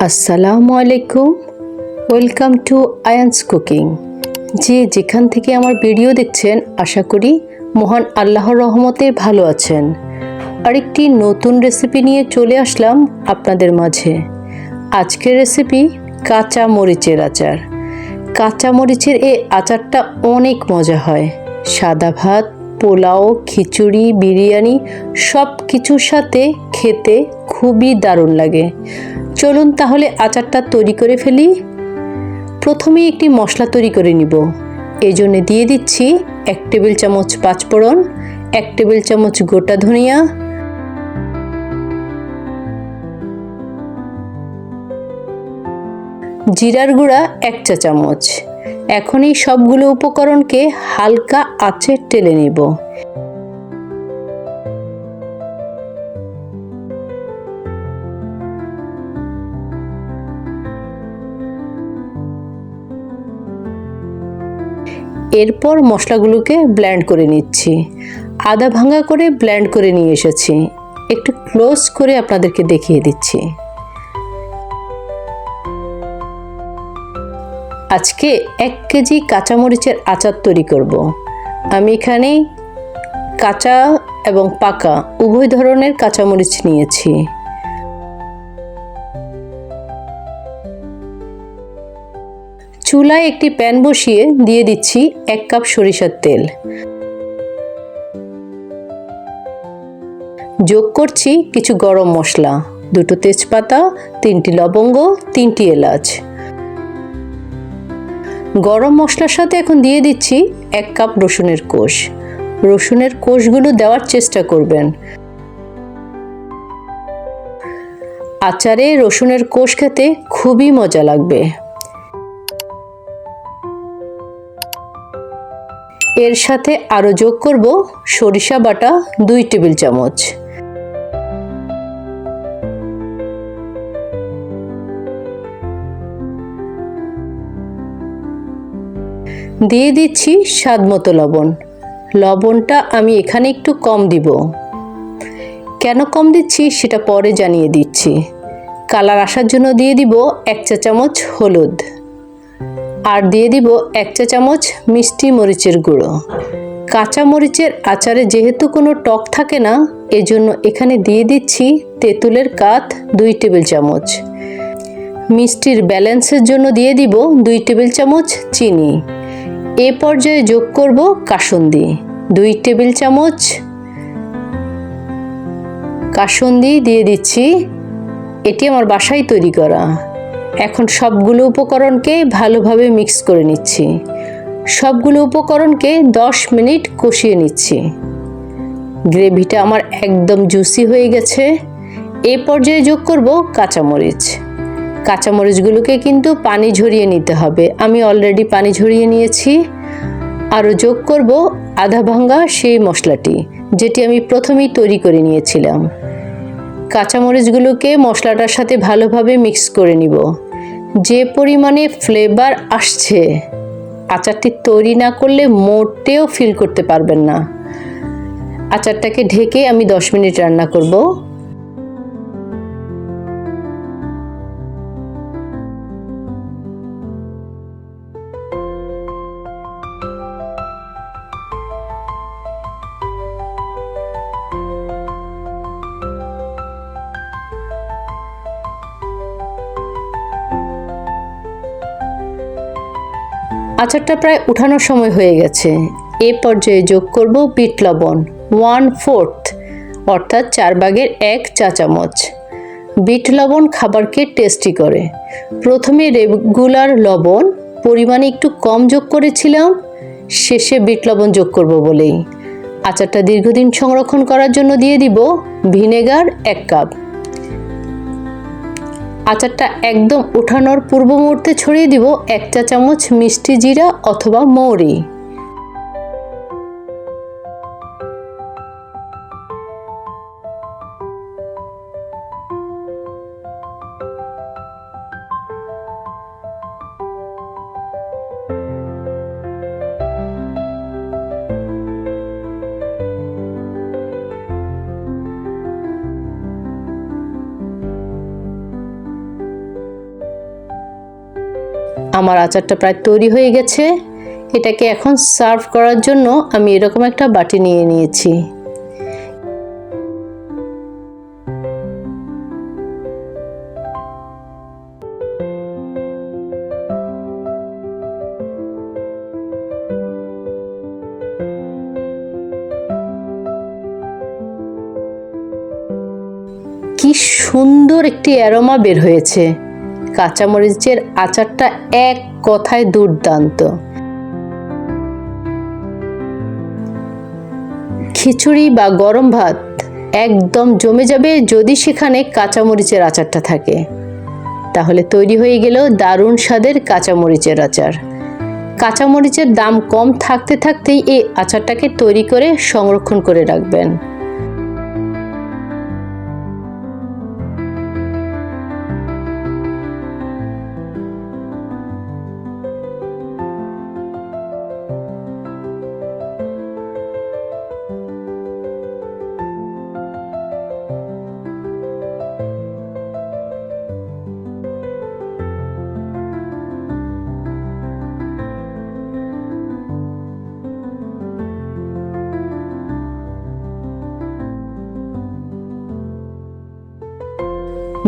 আসসালামু আলাইকুম, welcome to Ayans cooking. যে যেখান থেকে আমার ভিডিও দেখছেন আশা করি মহান আল্লাহর রহমতে ভালো আছেন। আরেকটি নতুন রেসিপি নিয়ে চলে আসলাম আপনাদের মাঝে। আজকের রেসিপি কাঁচা মরিচের আচার। কাঁচা মরিচের এই আচারটা অনেক মজা হয়। সাদা ভাত, পোলাও, খিচুড়ি, বিরিয়ানি সব কিছুর সাথে খেতে খুবই দারুণ লাগে। চলুন তাহলে আচারটা তৈরি করে ফেলি। প্রথমে একটি মশলা তৈরি করে নিব। এই জন্য দিয়ে দিচ্ছি 1 টেবিল চামচ পাঁচফোড়ন, 1 টেবিল চামচ গোটা ধনিয়া, জিরার গুঁড়া 1 চা চামচ। এখন এই সবগুলো উপকরণকে হালকা আঁচে টেলে নেব। এরপর মশলাগুলোকে ব্লেন্ড করে নিচ্ছি। আধা ভাঙা করে ব্লেন্ড করে নিয়ে এসেছি। একটু ক্লোজ করে আপনাদেরকে দেখিয়ে দিচ্ছি। আজকে 1 কেজি কাঁচামরিচের আচার তৈরি করব। আমি এখানে কাঁচা এবং পাকা উভয় ধরনের কাঁচামরিচ নিয়েছি। চুলায় একটি প্যান বসিয়ে দিয়ে দিচ্ছি 1 কাপ সরিষার তেল। যোগ করছি কিছু গরম মশলা, 2টো তেজপাতা, 3টি লবঙ্গ, 3টি এলাচ। গরম মশলার সাথে এখন দিয়ে দিচ্ছি 1 কাপ রসুনের কোষ। রসুনের কোষগুলো দেওয়ার চেষ্টা করবেন। আচারে রসুনের কোষ খেতে খুবই মজা লাগবে। এর সাথে আরও যোগ করব সরিষা বাটা 2 টেবিল চামচ। দিয়ে দিচ্ছি স্বাদমতো লবণ। লবণটা আমি এখানে একটু কম দিব। কেন কম দিচ্ছি সেটা পরে জানিয়ে দিচ্ছি। কালার আসার জন্য দিয়ে দিব 1 চা চামচ হলুদ, আর দিয়ে দিব 1 চা চামচ মিষ্টি মরিচের গুঁড়ো। কাঁচা মরিচের আচারে যেহেতু কোনো টক থাকে না, এজন্য এখানে দিয়ে দিচ্ছি তেঁতুলের কাঠ 2 টেবিল চামচ। মিষ্টির ব্যালেন্সের জন্য দিয়ে দিব 2 টেবিল চামচ চিনি। এ পর্যায়ে যোগ করব কাসুন্দি 2 টেবিল চামচ। কাসুন্দি দিয়ে দিচ্ছি, এটি আমার বাসায় তৈরি করা। এখন সবগুলো উপকরণকে ভালোভাবে মিক্স করে নিচ্ছি। সবগুলো উপকরণকে 10 মিনিট কষিয়ে নিচ্ছি। গ্রেভিটা আমার একদম জুসি হয়ে গেছে। এই পর্যায়ে যোগ করব কাঁচামরিচ। কাঁচামরিচগুলোকে কিন্তু পানি ঝরিয়ে নিতে হবে। আমি অলরেডি পানি ঝরিয়ে নিয়েছি। আরও যোগ করব আধা ভাঙা সেই মশলাটি, যেটি আমি প্রথমেই তৈরি করে নিয়েছিলাম। কাঁচামরিচগুলোকে মশলাটার সাথে ভালোভাবে মিক্স করে নিব। যে পরিমাণে ফ্লেভার আসছে, আচারটি তৈরি না করলে মোটেও ফিল করতে পারবেন না। আচারটাকে ঢেকে আমি 10 মিনিট রান্না করব। আচারটা প্রায় উঠানোর সময় হয়ে গেছে। এ পর্যায়ে যোগ করব বিট লবণ 1/4, অর্থাৎ 4 ভাগের 1 চা চামচ। বিট লবণ খাবারকে টেস্টি করে। প্রথমে রেগুলার লবণ পরিমাণে একটু কম যোগ করেছিলাম, শেষে বিট লবণ যোগ করব বলেই। আচারটা দীর্ঘদিন সংরক্ষণ করার জন্য দিয়ে দিব ভিনেগার 1 কাপ। আচারটা একদম উঠানোর পূর্ব মুহূর্তে ছড়িয়ে দিব 1 চা চামচ মিষ্টি জিরা অথবা মৌরি। আমার আচারটা প্রায় তৈরি হয়ে গেছে। এটাকে এখন সার্ভ করার জন্য আমি এরকম একটা বাটি নিয়ে নিয়েছি। কি সুন্দর একটি অ্যারোমা বের হয়েছে। কাঁচামরিচের আচারটা এক কথায় দুর্দান্ত। খিচুড়ি বা গরম ভাত একদম জমে যাবে যদি সেখানে কাঁচামরিচের আচারটা থাকে। তাহলে তৈরি হয়ে গেল দারুণ স্বাদের কাঁচামরিচের আচার। কাঁচামরিচের দাম কম থাকতে থাকতেই এই আচারটাকে তৈরি করে সংরক্ষণ করে রাখবেন।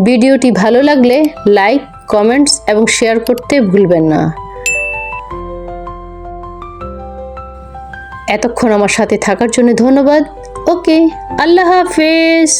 ভিডিওটি ভালো লাগলে লাইক, কমেন্টস এবং শেয়ার করতে ভুলবেন না। এতক্ষণ আমার সাথে থাকার জন্য ধন্যবাদ। ওকে, আল্লাহ হাফেজ।